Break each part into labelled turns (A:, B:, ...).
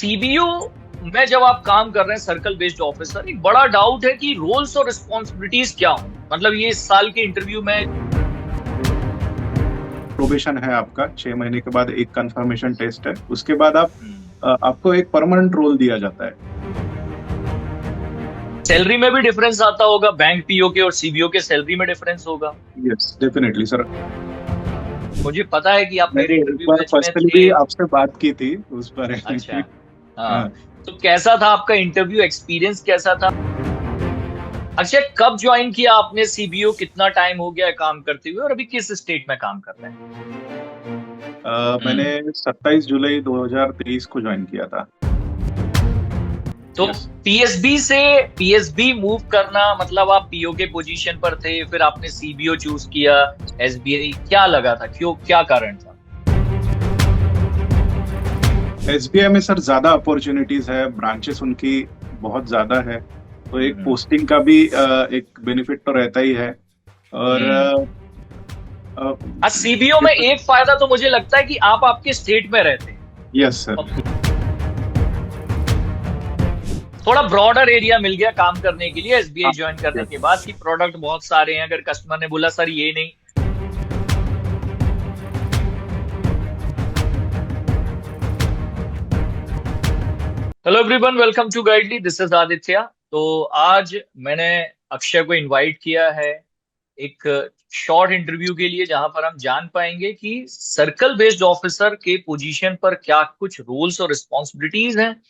A: CBO में जब आप काम कर रहे हैं सर्कल बेस्ड ऑफिसर, एक बड़ा डाउट है कि रोल्स और रिस्पॉन्सिबिलिटीज क्या हों। मतलब ये इस साल के इंटरव्यू में
B: प्रोबेशन है आपका 6 महीने के बाद एक कंफर्मेशन टेस्ट है। उसके बाद
A: हम्म,
B: आपको एक परमानेंट रोल दिया जाता है।
A: सैलरी में भी डिफरेंस आता होगा, बैंक पीओ के और सीबीओ के सैलरी में डिफरेंस होगा।
B: Yes definitely sir.
A: मुझे पता है कि आप मेरे
B: मैंने एक
A: इंटरव्यू
B: बार
A: बैच में
B: पर्सनली
A: थे।
B: भी आपसे बात की थी उस बारे
A: अच्छा।
B: में। हाँ।
A: हाँ, तो कैसा था आपका इंटरव्यू एक्सपीरियंस, कैसा था? अच्छा, कब ज्वाइन किया आपने सीबीओ, कितना टाइम हो गया है काम करते हुए और अभी किस स्टेट में काम कर रहे हैं?
B: मैंने
A: हम्म
B: 27 जुलाई 2023 को ज्वाइन किया था।
A: तो
B: यस
A: पीएसबी से पीएसबी मूव करना, मतलब आप पीओ के पोजीशन पर थे, फिर आपने सीबीओ चूज किया, एसबीआई, क्या लगा था, क्यों, क्या कारण था?
B: एसबीआई में सर ज्यादा अपॉर्चुनिटीज है, ब्रांचेस उनकी बहुत ज्यादा है, तो एक
A: हम्म
B: पोस्टिंग का भी एक बेनिफिट तो रहता ही है। और
A: हम्म सीबीओ में एक फायदा तो मुझे लगता है कि आप आपके स्टेट में रहते हैं
B: यस सर।
A: और थोड़ा ब्रॉडर एरिया मिल गया काम करने के लिए एसबीआई ज्वाइन करने के बाद, कि प्रोडक्ट बहुत सारे हैं। अगर कस्टमर ने बोला सर ये नहीं। Hello everyone, welcome to Guidely, this is Aditya. तो आज मैंने अक्षय को इनवाइट किया है एक शॉर्ट इंटरव्यू के लिए, जहां पर हम जान पाएंगे कि सर्कल बेस्ड ऑफिसर के पोजीशन पर क्या कुछ रोल्स और रिस्पॉन्सिबिलिटीज हैं,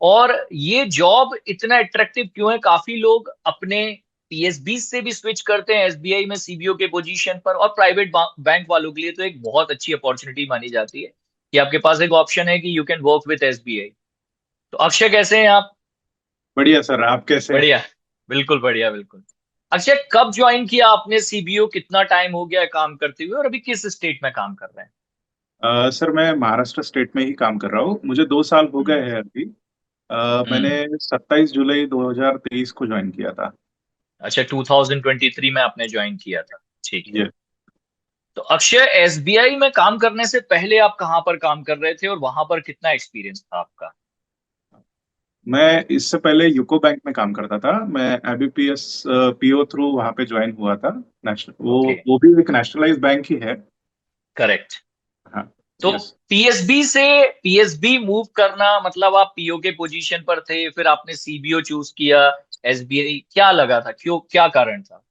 A: और ये जॉब इतना अट्रैक्टिव क्यों है। काफी लोग अपने पीएसबी से भी स्विच करते हैं एसबीआई में सीबीओ के पोजीशन पर, और प्राइवेट बैंक वालों के लिए तो एक बहुत अच्छी अपॉर्चुनिटी मानी जाती है कि आपके पास एक ऑप्शन है कि you can work with SBI. तो अक्षय, कैसे हैं आप?
B: बढ़िया सर, आप कैसे हैं?
A: बढ़िया, बिल्कुल बढ़िया, बिल्कुल। अक्षय, कब ज्वाइन किया आपने सीबीओ, कितना टाइम हो गया है काम करते हुए और अभी किस स्टेट में काम कर रहे हैं?
B: सर मैं महाराष्ट्र स्टेट में ही काम कर रहा हूँ, मुझे 2 साल हो गए
A: हम्म
B: हैं अभी।
A: हम्म
B: मैंने 27 जुलाई 2023 को ज्वाइन किया था।
A: अच्छा, 2023 में आपने ज्वाइन किया था, ठीक है।
B: ये
A: तो अक्षय, एसबीआई में काम करने से पहले आप कहाँ पर काम कर रहे थे और वहां पर कितना एक्सपीरियंस था आपका?
B: मैं इससे पहले यूको बैंक में काम करता था। मैं एबीपीएस पीओ थ्रू वहाँ पे ज्वाइन हुआ था। नेशनल वो
A: ओके,
B: वो भी एक नेशनलाइज बैंक ही है।
A: करेक्ट।
B: हाँ।
A: तो
B: यस।
A: पीएसबी से पीएसबी मूव करना, मतलब आप पीओ के पोजीशन पर थे, फिर आपने सीबीओ चूज किया, एसबीआई, क्या लगा था, क्यों, क्या कारण था?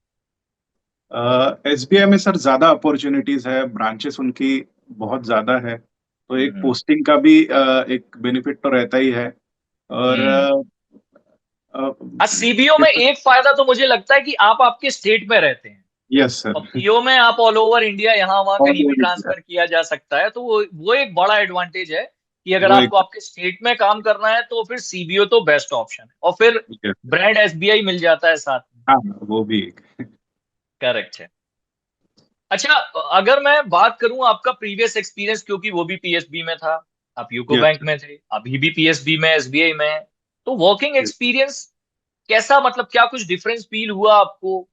B: एसबीआई में सर ज्यादा अपॉर्चुनिटीज है, ब्रांचेस उनकी बहुत ज्यादा है, तो एक
A: हम्म
B: पोस्टिंग का भी एक बेनिफिट तो रहता ही है। और
A: हम्म
B: अ,
A: सीबीओ में एक फायदा तो मुझे लगता है कि आप आपके स्टेट में रहते हैं,
B: यस
A: और
B: सर।
A: पीओ में आप ऑल ओवर इंडिया, यहाँ वहां
B: और
A: कहीं भी ट्रांसफर किया जा सकता है। तो वो एक बड़ा एडवांटेज है कि अगर
B: वो एक
A: आपको आपके स्टेट में काम करना है तो फिर सीबीओ तो बेस्ट ऑप्शन है, और फिर
B: yes,
A: ब्रांड एसबीआई मिल जाता है साथ में।
B: हाँ वो भी एक।
A: करेक्ट है। अच्छा, अगर मैं बात करूं आपका प्रीवियस एक्सपीरियंस, क्योंकि वो भी पीएसबी में था, आप यूको
B: यस।
A: बैंक में थे, अभी भी पीएसबी में, एसबीआई में है, तो वर्किंग एक्सपीरियंस कैसा, मतलब क्या कुछ डिफरेंस फील हुआ आपको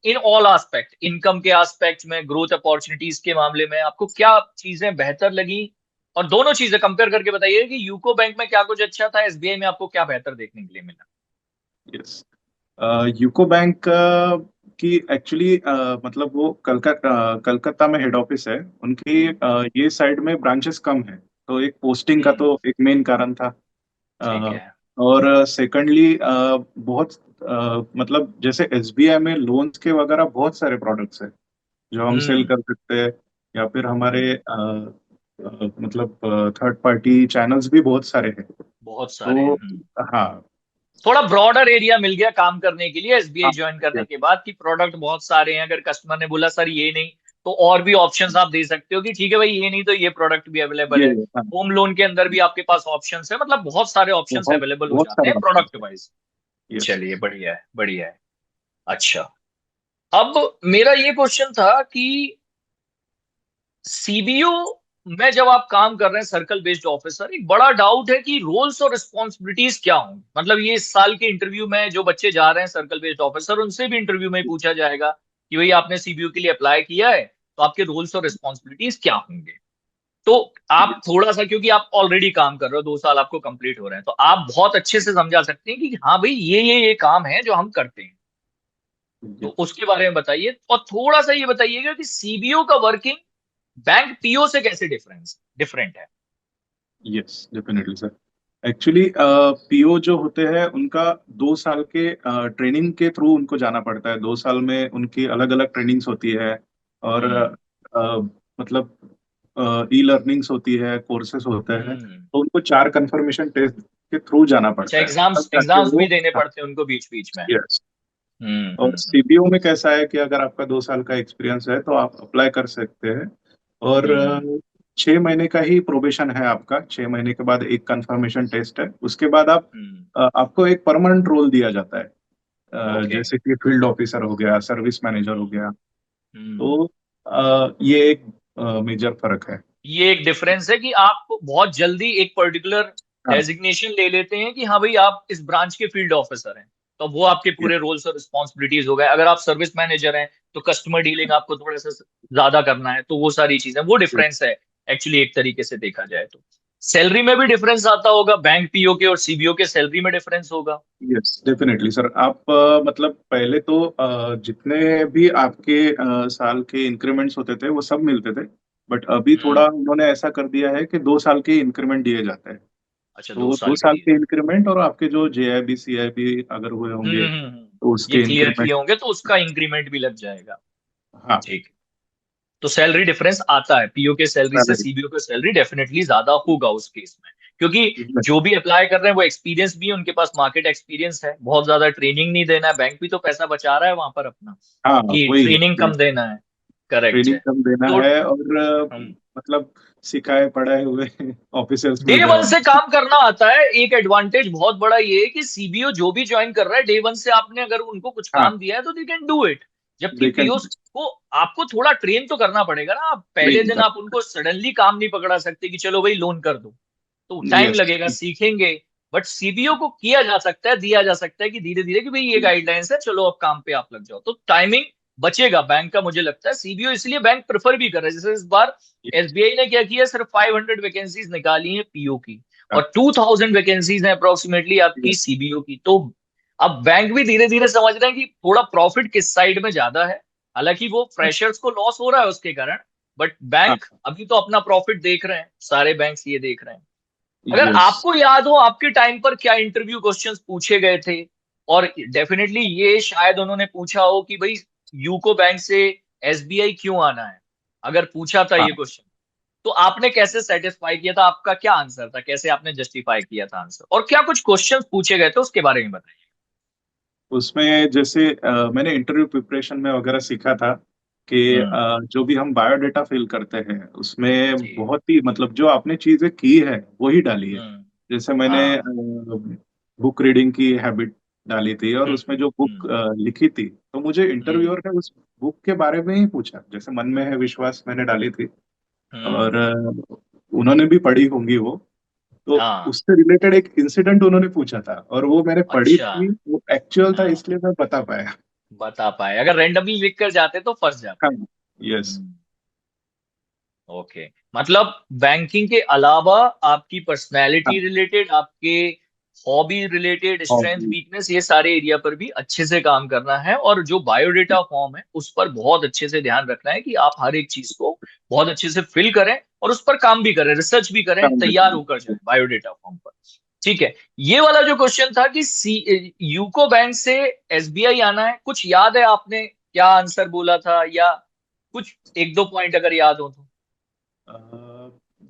A: इन ऑल एस्पेक्ट, इनकम के एस्पेक्ट में, ग्रोथ अपॉर्चुनिटीज के मामले में आपको क्या चीजें बेहतर लगी? और दोनों चीजें कंपेयर करके बताइए कि यूको बैंक में क्या कुछ अच्छा था, एसबीआई में आपको क्या बेहतर देखने के लिए मिला।
B: यस। यूको बैंक की एक्चुअली मतलब वो कलकत्ता में हेड ऑफिस है उनकी।
A: हम्म,
B: ये साइड में ब्रांचेस कम है, तो एक पोस्टिंग का
A: हम्म,
B: तो एक मेन कारण था।
A: ठीक
B: अ,
A: है।
B: और सेकंडली बहुत मतलब जैसे एसबीआई में लोन्स के वगैरह बहुत सारे प्रोडक्ट्स है जो हम सेल
A: हम्म
B: कर सकते हैं, या फिर हमारे
A: हम्म
B: मतलब थर्ड पार्टी चैनल्स भी बहुत सारे हैं।
A: बहुत सारे
B: तो
A: हैं।
B: हाँ।
A: थोड़ा ब्रॉडर एरिया मिल गया काम करने के लिए एसबीआई
B: हाँ
A: ज्वाइन करने के बाद, कि प्रोडक्ट बहुत सारे हैं। अगर कस्टमर ने बोला सर ये नहीं, तो और भी ऑप्शंस आप दे सकते हो कि ठीक है भाई, ये नहीं तो ये प्रोडक्ट भी अवेलेबल
B: ये
A: है।
B: हाँ,
A: होम लोन के अंदर भी आपके पास ऑप्शंस है, मतलब बहुत सारे ऑप्शंस
B: बहुत
A: अवेलेबल हो
B: बहुत
A: जाते
B: सारे
A: हैं
B: ऑप्शन
A: प्रोडक्ट
B: है।
A: वाइज।
B: यस।
A: चलिए, बढ़िया है, बढ़िया है। अच्छा, अब मेरा ये क्वेश्चन था कि सीबीओ में जब आप काम कर रहे हैं सर्कल बेस्ड ऑफिसर, एक बड़ा डाउट है कि रोल्स और रिस्पॉन्सिबिलिटीज क्या होंगी। मतलब ये इस साल के इंटरव्यू में जो बच्चे जा रहे हैं सर्कल बेस्ड ऑफिसर, उनसे भी इंटरव्यू में पूछा जाएगा कि भाई आपने सीबीओ के लिए अप्लाई किया है, तो आपके रोल्स और रिस्पॉन्सिबिलिटीज क्या होंगे। तो आप थोड़ा सा, क्योंकि आप ऑलरेडी काम कर रहे हो, 2 साल आपको कंप्लीट हो रहे हैं, तो आप बहुत अच्छे से समझा सकते हैं कि हाँ भाई ये काम है जो हम करते हैं। तो
B: यस।
A: उसके बारे में बताइए, और थोड़ा सा ये बताइएगा कि सीबीओ का वर्किंग बैंक पीओ से कैसे डिफरेंट है।
B: Yes definitely sir. Actually PO जो होते हैं उनका 2 साल के ट्रेनिंग के थ्रू उनको जाना पड़ता है। 2 साल में उनकी अलग अलग ट्रेनिंग्स होती है। और
A: हम्म।
B: मतलब ई लर्निंग्स होती है, कोर्सेज होते हैं।
A: हम्म।
B: तो उनको 4 कंफर्मेशन टेस्ट के थ्रू जाना
A: अच्छा,
B: पड़ता है, तब
A: एग्जाम्स
B: जाके
A: एग्जाम्स
B: वो।
A: भी देने पड़ते हैं उनको बीच बीच में।
B: यस। और
A: हम्म।
B: सीपीओ में कैसा है कि अगर आपका 2 साल का एक्सपीरियंस है तो आप अप्लाई कर सकते हैं। और
A: हम्म।
B: 6 महीने का ही प्रोबेशन है आपका। 6 महीने के बाद एक कंफर्मेशन टेस्ट है, उसके बाद
A: हम्म।
B: आपको एक परमानेंट रोल दिया जाता है।
A: ओके।
B: जैसे कि फील्ड ऑफिसर हो गया, सर्विस मैनेजर हो
A: हम्म।
B: गया।
A: हम्म।
B: तो ये एक मेजर फर्क है।
A: ये एक डिफरेंस है कि आप बहुत जल्दी एक पर्टिकुलर
B: हाँ।
A: डेजिग्नेशन ले लेते हैं कि हाँ भाई आप इस ब्रांच के फील्ड ऑफिसर हैं, तो वो आपके
B: ये-
A: पूरे रोल्स और रिस्पॉन्सिबिलिटीज हो गए। अगर आप सर्विस मैनेजर हैं तो कस्टमर डीलिंग आपको थोड़ा सा ज्यादा करना है, तो वो सारी चीजें, वो
B: ये-
A: डिफरेंस है एक्चुअली एक तरीके से देखा जाए तो। सैलरी में भी डिफरेंस आता होगा, बैंक पीओ के और सीबीओ के सैलरी में डिफरेंस होगा।
B: Yes definitely sir. आप मतलब पहले तो जितने भी आपके साल के इंक्रीमेंट्स होते थे वो सब मिलते थे। बट अभी थोड़ा
A: हम्म।
B: उन्होंने ऐसा कर दिया है कि 2 साल के इंक्रीमेंट दिए जाते हैं।
A: अच्छा, दो
B: तो दो
A: साल के
B: साल
A: दिए
B: के
A: जाते
B: इंक्रीमेंट और आपके जो जेआईबी सीआईबी अगर हुए
A: हैं।
B: होंगे तो
A: ये
B: उसके
A: क्लियर
B: इंक्रीमेंट।
A: किए होंगे तो उसका इंक्रीमेंट भी लग जाएगा।
B: हाँ।
A: ठीक। तो सैलरी डिफरेंस आता है, पीओ के सैलरी से
B: सैलरी।
A: सीबीओ के सैलरी डेफिनेटली ज्यादा होगा उस केस में, क्योंकि जो भी अप्लाई कर रहे हैं वो एक्सपीरियंस भी है, उनके पास मार्केट एक्सपीरियंस है, बहुत ज्यादा ट्रेनिंग नहीं देना है, बैंक भी तो पैसा बचा रहा है वहां पर अपना,
B: हाँ
A: कि
B: वही
A: ट्रेनिंग
B: है।
A: कम देना है। करेक्ट
B: ट्रेनिंग
A: है।
B: कम देना
A: तो
B: है और
A: हम
B: मतलब सिखाए पढ़ाए हुए ऑफिसर्स
A: डे
B: मिल जाए
A: वन से
B: उनको।
A: काम करना आता है। एक एडवांटेज बहुत बड़ा ये है कि सीबीओ जो भी ज्वाइन कर रहा है, डे वन से आपने अगर उनको कुछ
B: हाँ।
A: काम दिया है तो दे कैन डू इट। जबकि
B: दे कैन
A: पीओ को आपको थोड़ा ट्रेन तो करना पड़ेगा ना, आप पहले
B: ट्रेन
A: दिन
B: कर।
A: आप उनको सडनली काम नहीं पकड़ा सकते कि चलो भाई लोन कर दो, तो टाइम
B: यस।
A: लगेगा, सीखेंगे। बट सीबीओ को किया जा सकता है, दिया जा सकता है कि धीरे धीरे कि भाई ये गाइडलाइंस है, चलो अब काम पे आप लग जाओ, तो टाइमिंग बचेगा बैंक का, मुझे लगता है सीबीओ इसलिए बैंक प्रेफर भी कर रहा है। जैसे इस बार एसबीआई ने क्या किया, सिर्फ 500 वैकेंसीज निकाली है पीओ की, और 2000 वैकेंसीज है अप्रोक्सीमेटली आपकी सीबीओ की। तो अब बैंक भी धीरे धीरे समझ रहे हैं कि थोड़ा प्रॉफिट किस साइड में ज्यादा है। हालांकि वो फ्रेशर्स को लॉस हो रहा है उसके कारण, बट बैंक अभी तो अपना प्रॉफिट देख रहे हैं, सारे बैंक्स ये देख रहे हैं। अगर
B: यस।
A: आपको याद हो आपके टाइम पर क्या इंटरव्यू क्वेश्चंस पूछे गए थे, और डेफिनेटली ये शायद उन्होंने पूछा हो कि भाई यूको बैंक से एसबीआई क्यों आना है, अगर पूछा था
B: हाँ।
A: ये क्वेश्चन, तो आपने कैसे सेटिस्फाई किया था, आपका क्या आंसर था, कैसे आपने जस्टिफाई किया था आंसर, और क्या कुछ क्वेश्चंस पूछे गए थे उसके बारे में बताइए।
B: उसमें जैसे मैंने इंटरव्यू प्रिपरेशन में वगैरह सीखा था कि
A: हम्म।
B: जो भी हम बायोडेटा फिल करते हैं उसमें
A: जी।
B: बहुत ही मतलब जो आपने चीजें की है वही डाली है।
A: हम्म।
B: जैसे मैंने
A: हाँ।
B: बुक रीडिंग की हैबिट डाली थी और उसमें जो बुक
A: हम्म।
B: लिखी थी, तो मुझे
A: हम्म।
B: इंटरव्यूअर ने उस बुक के बारे में ही पूछा। जैसे मन में है विश्वास मैंने डाली थी। और
A: हम्म।
B: उन्होंने भी पढ़ी होंगी वो। तो
A: हाँ।
B: उससे रिलेटेड एक इंसिडेंट उन्होंने पूछा था और वो मैंने पढ़ी
A: अच्छा।
B: थी, वो एक्चुअल था,
A: हाँ,
B: इसलिए मैं बता पाया।
A: बता पाए, अगर रेंडमली लिख कर जाते तो फंस
B: हाँ।
A: जाते।
B: यस।
A: ओके। मतलब बैंकिंग के अलावा आपकी
B: हाँ।
A: पर्सनैलिटी रिलेटेड, आपके hobby related, strength
B: hobby.
A: Weakness, ये सारे एरिया पर भी अच्छे से काम करना है, और जो बायोडेटा फॉर्म है उस पर बहुत अच्छे से ध्यान रखना है कि आप हर एक चीज को बहुत अच्छे से फिल करें, और उस पर काम भी करें, रिसर्च भी करें,
B: काम
A: तैयार होकर
B: करना।
A: जाए बायोडेटा फॉर्म पर। ठीक है। ये वाला जो क्वेश्चन था कि यूको बैंक से एसबीआई आना है, कुछ याद है आपने क्या आंसर बोला था, या कुछ एक दो पॉइंट अगर याद हो तो।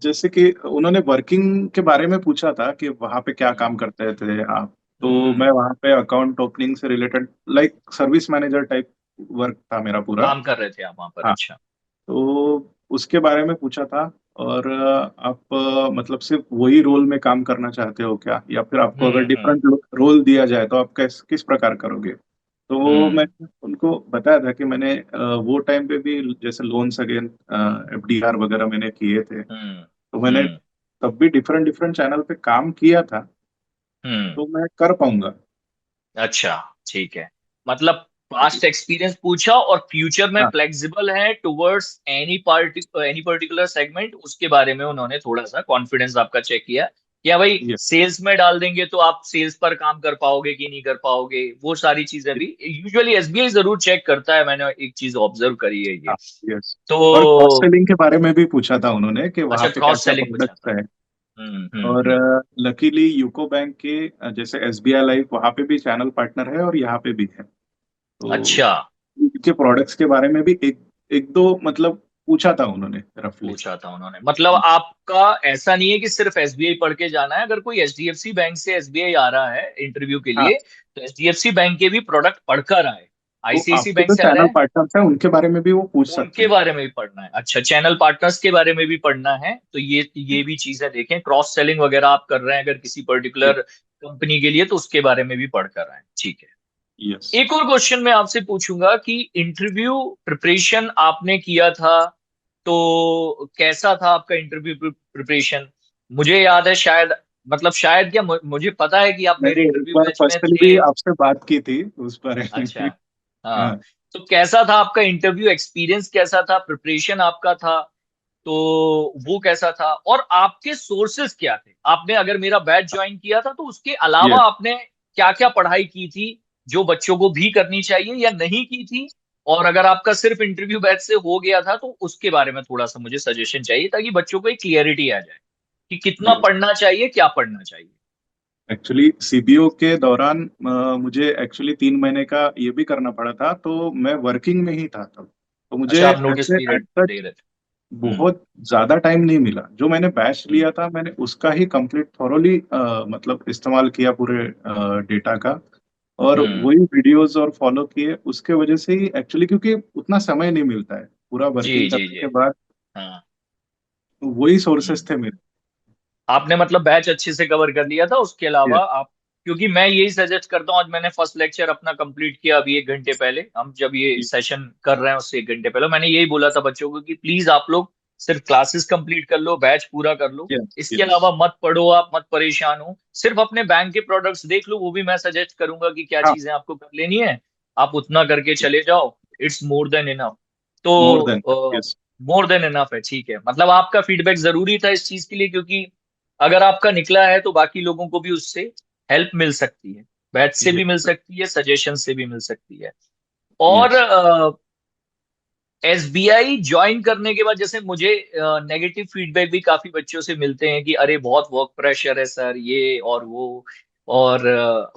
B: जैसे कि उन्होंने वर्किंग के बारे में पूछा था कि वहाँ पे क्या काम
A: हम्म।
B: करते थे आप। तो मैं
A: हम्म।
B: वहाँ पे अकाउंट ओपनिंग से related like service manager type work था मेरा पूरा।
A: काम कर रहे थे आप वहां पर,
B: हाँ।
A: अच्छा।
B: तो उसके बारे में पूछा था। और आप मतलब सिर्फ वही रोल में काम करना चाहते हो क्या, या फिर आपको अगर
A: हम्म।
B: डिफरेंट रोल दिया जाए तो आप किस प्रकार करोगे। तो मैं
A: हम्म।
B: उनको बताया था कि मैंने वो टाइम पे भी जैसे लोन्स अगेन एफडीआर वगैरह मैंने किए थे।
A: हम्म।
B: तो मैंने
A: हम्म।
B: तब भी डिफरेंट डिफरेंट चैनल पे काम किया था।
A: हम्म।
B: तो मैं कर पाऊंगा।
A: अच्छा। ठीक है। मतलब पास्ट एक्सपीरियंस पूछा और फ्यूचर में
B: हाँ।
A: फ्लेक्सिबल है टुवर्ड्स एनी पर्टिकुलर सेगमेंट, उसके बारे में उन्होंने थोड़ा सा कॉन्फिडेंस आपका चेक किया कि हाँ भाई
B: ये
A: सेल्स में डाल देंगे तो आप सेल्स पर काम कर पाओगे कि नहीं कर पाओगे, वो सारी चीजें भी यूजुअली एसबीआई जरूर चेक करता है, मैंने एक चीज ऑब्जर्व करी है ये।
B: हाँ। यस। और क्रॉस
A: तो
B: सेलिंग के बारे में भी पूछा था उन्होंने कि वहाँ
A: अच्छा,
B: पे क्या
A: क्रॉस
B: क्या
A: सेलिंग पूछा
B: प्रोडक्ट्स
A: था।
B: है। और
A: हम्म।
B: लकीली यूको बैंक के जैसे एसबीआई लाइफ वहाँ पे भी चैनल पार्टनर है और यहाँ पे भी है, तो
A: अच्छा,
B: इनके प्रोडक्ट्स के बारे में भी एक एक दो मतलब पूछा था उन्होंने रफली।
A: पूछा था उन्होंने, मतलब आपका ऐसा नहीं है कि सिर्फ एसबीआई पढ़ के जाना है, अगर कोई एचडीएफसी बैंक से एसबीआई आ रहा है इंटरव्यू के
B: हाँ,
A: लिए तो एचडीएफसी बैंक के भी प्रोडक्ट पढ़कर आए।
B: तो
A: आईसीआईसी
B: आपके
A: बैंक
B: जो
A: से आ रहे
B: चैनल
A: हैं,
B: पार्टनर्स हैं उनके बारे में भी वो पूछ सकते
A: उनके
B: हैं।
A: बारे में भी पढ़ना है। अच्छा, चैनल पार्टनर्स के बारे में भी पढ़ना है, तो ये भी चीजें देखें, क्रॉस सेलिंग वगैरह आप कर रहे हैं अगर किसी पर्टिकुलर कंपनी के लिए तो उसके बारे में भी पढ़ कर आए, ठीक है।
B: यस।
A: एक और क्वेश्चन मैं आपसे पूछूंगा कि इंटरव्यू प्रिपरेशन आपने किया था, तो कैसा था आपका इंटरव्यू प्रिपरेशन? मुझे याद है शायद, मतलब शायद क्या, मुझे पता है कि आप मेरे
B: मैंने एक
A: इंटरव्यू
B: बार
A: बैच में
B: पर्सनली
A: थे।
B: भी आपसे बात की थी उस बारे
A: अच्छा,
B: में।
A: हाँ।
B: हाँ।
A: तो कैसा था आपका इंटरव्यू एक्सपीरियंस, कैसा था प्रिपरेशन आपका था, तो वो कैसा था, और आपके सोर्सेस क्या थे? आपने अगर मेरा बैच ज्वाइन किया था तो उसके अलावा
B: यस।
A: आपने क्या क्या पढ़ाई की थी जो बच्चों को भी करनी चाहिए या नहीं की थी? और अगर आपका सिर्फ इंटरव्यू बैच से हो गया था तो उसके बारे में थोड़ा सा मुझे सजेशन चाहिए ताकि बच्चों को एक क्लियरिटी आ जाए कि कितना
B: यस।
A: पढ़ना चाहिए, क्या पढ़ना चाहिए।
B: एक्चुअली सीबीओ के दौरान मुझे एक्चुअली 3 महीने का ये भी करना पड़ा था, तो मैं वर्किंग में ही था तब, तो मुझे
A: अच्छा, आप नोटिस
B: ऐसे एट
A: पीरियड
B: सच
A: दे रहे थे। हम्म
B: बहुत ज्यादा टाइम नहीं मिला। जो मैंने बैच
A: हम्म
B: लिया था मैंने उसका ही कंप्लीट थॉरोली मतलब इस्तेमाल किया पूरे डेटा का, और
A: हम्म।
B: वही वीडियोस और फॉलो किए उसके वजह से ही एक्चुअली, क्योंकि उतना समय नहीं मिलता है पूरा
A: जी
B: वर्किंग
A: जी
B: करने
A: जी।
B: के बाद।
A: हाँ।
B: तो वही सोर्सेस
A: हम्म।
B: थे मेरे।
A: आपने मतलब बैच अच्छे से कवर कर लिया था, उसके अलावा
B: Yes,
A: आप, क्योंकि मैं यही सजेस्ट करता हूँ, आज मैंने फर्स्ट लेक्चर अपना कंप्लीट किया अभी 1 घंटे पहले, हम जब ये सेशन कर रहे हैं उससे 1 घंटे पहले मैंने यही बोला था बच्चों को कि प्लीज आप लोग सिर्फ क्लासेस कंप्लीट कर लो, बैच पूरा कर लो,
B: yes,
A: इसके
B: yes.
A: अलावा मत पढ़ो, आप मत परेशान हो, सिर्फ अपने बैंक के प्रोडक्ट्स देख लो, वो भी मैं सजेस्ट करूंगा कि क्या
B: हाँ,
A: चीजें आपको कर लेनी है, आप उतना करके चले जाओ, it's more than enough.
B: More than.
A: तो
B: यस।
A: मोर देन इनफ है, ठीक है, मतलब आपका फीडबैक जरूरी था इस चीज के लिए, क्योंकि अगर आपका निकला है तो बाकी लोगों को भी उससे हेल्प मिल सकती है, बैच से भी मिल
B: यस।
A: सकती है, सजेशन से भी मिल सकती है। और
B: यस।
A: एसबीआई ज्वाइन करने के बाद जैसे मुझे नेगेटिव फीडबैक भी काफी बच्चों से मिलते हैं कि अरे बहुत वर्क प्रेशर है सर, ये और वो, और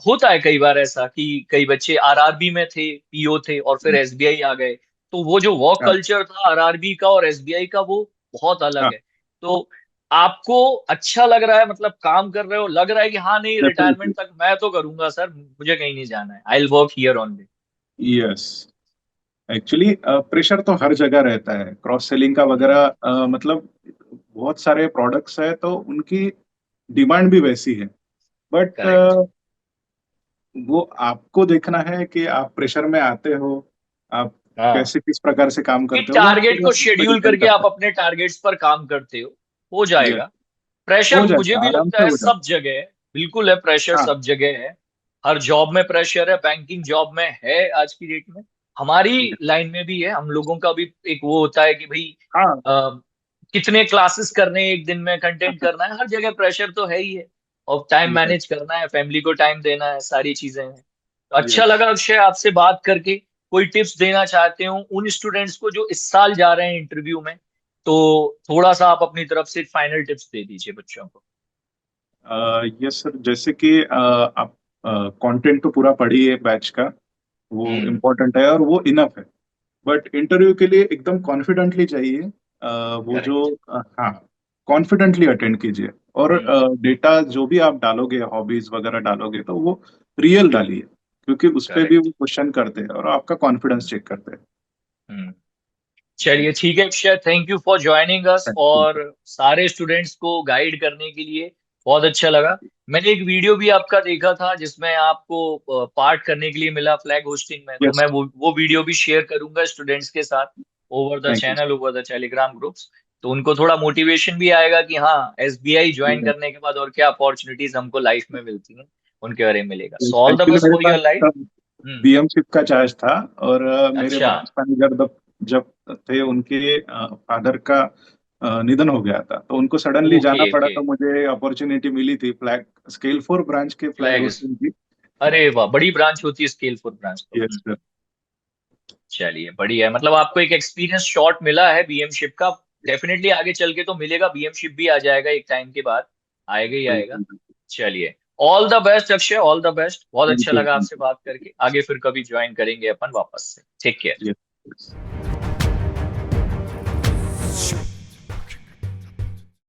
A: होता है कई बार ऐसा कि कई बच्चे आरआरबी में थे, पीओ थे और फिर एसबीआई आ गए, तो वो जो वर्क
B: हाँ।
A: कल्चर था आरआरबी का और एसबीआई का वो बहुत अलग
B: हाँ।
A: है। तो आपको अच्छा लग रहा है, मतलब काम कर रहे हो, लग रहा है कि हाँ नहीं
B: डेफिनेटली।
A: रिटायरमेंट तक मैं तो करूंगा सर, मुझे कहीं नहीं जाना है, I will work here only.
B: Yes. Actually pressure तो हर जगह रहता है, क्रॉस सेलिंग का वगैरह, मतलब बहुत सारे प्रोडक्ट्स है तो उनकी डिमांड भी वैसी है। But
A: correct.
B: वो आपको देखना है कि आप प्रेशर में आते हो, आप
A: हाँ,
B: कैसे किस प्रकार से काम
A: कि
B: करते हो, वो
A: टारगेट
B: पूरा
A: को
B: उस पर
A: शेड्यूल
B: डिपेंड
A: करके आप
B: करता
A: अपने टारगेट्स पर काम करते हो
B: है। यस।
A: जाएगा। प्रेशर
B: हो
A: मुझे
B: जाएगा,
A: भी
B: आराम
A: लगता
B: से
A: है
B: हो
A: सब
B: जाएगा।
A: जगह है, बिल्कुल है, प्रेशर
B: हाँ।
A: सब जगह है, हर जॉब में प्रेशर है, बैंकिंग जॉब में है आज की डेट में, हमारी
B: Yes.
A: लाइन में भी है, हम लोगों का भी एक वो होता है कि भाई
B: हाँ।
A: अ, कितने क्लासेस करने हैं एक दिन में, कंटेंट करना है, हर जगह प्रेशर तो है ही है, और टाइम
B: यस।
A: मैनेज करना है, फैमिली को टाइम देना है, सारी चीजें हैं। तो अच्छा
B: यस।
A: लगा अक्षय आपसे बात करके। कोई टिप्स देना चाहते हो उन स्टूडेंट्स को जो इस साल जा रहे हैं इंटरव्यू में, तो थोड़ा सा आप अपनी तरफ से फाइनल टिप्स दे दीजिए बच्चों को।
B: यस सर, जैसे कि आप कंटेंट तो पूरा पढ़िए बैच का, वो
A: हम्म।
B: इम्पोर्टेंट है और वो इनफ है। बट इंटरव्यू के लिए एकदम कॉन्फिडेंटली चाहिए। वो जो
A: करेक्ट।
B: हाँ, कॉन्फिडेंटली अटेंड कीजिए। और
A: हम्म।
B: डेटा जो भी आप डालोगे, हॉबीज वगैरह डालोगे, तो वो रियल डालिए, क्योंकि उस पे भी
A: करेक्ट।
B: वो क्वेश्चन करते हैं और आपका कॉन्फिडेंस चेक करते हैं।
A: हम्म। चलिए ठीक है Akshay, thank you for joining us,
B: thank you
A: और
B: सर।
A: सारे स्टूडेंट्स को गाइड करने के लिए बहुत अच्छा लगा। मैंने एक वीडियो भी आपका देखा था जिसमें आपको पार्ट करने के लिए मिला फ्लैग होस्टिंग में, तो
B: यस।
A: मैं वो वीडियो भी शेयर करूंगा स्टूडेंट्स के साथ over the
B: thank you
A: channel, over the Telegram groups, तो उनको थोड़ा मोटिवेशन भी आएगा कि हाँ एसबीआई ज्वाइन
B: सर।
A: करने के बाद और क्या अपॉर्चुनिटीज हमको लाइफ में मिलती हैं, उनके बारे में मिलेगा। So all the
B: actually
A: best
B: मेरे
A: for
B: pass
A: your life. Hmm.
B: BM ship का चार्ज था। और मेरे
A: अच्छा।
B: ब्रांच मैनेजर जब जब थे, उनके फादर का निधन हो गया था, तो उनको सडनली
A: ओके
B: जाना पड़ा,
A: ओके।
B: तो मुझे अपॉर्चुनिटी मिली थी फ्लैग स्केल 4 ब्रांच के फ्लैग
A: फ्लैग।
B: होस्टिंग की।
A: अरे वाह, बड़ी ब्रांच होती है स्केल 4 ब्रांच तो।
B: Yes sir.
A: चलिए बढ़िया है, मतलब आपको एक एक्सपीरियंस शॉट मिला है बीएम शिप का। डेफिनेटली आगे चल के तो मिलेगा, बीएम शिप भी आ जाएगा एक टाइम के बाद, आएगा ही आएगा।
B: बिल्कुल।
A: चलिए, all the best Akshay, all the best. बहुत
B: थैंक
A: अच्छा
B: यू,
A: लगा
B: थैंक
A: आपसे बात करके, आगे फिर कभी ज्वाइन करेंगे अपन वापस से। Take care.
B: यू।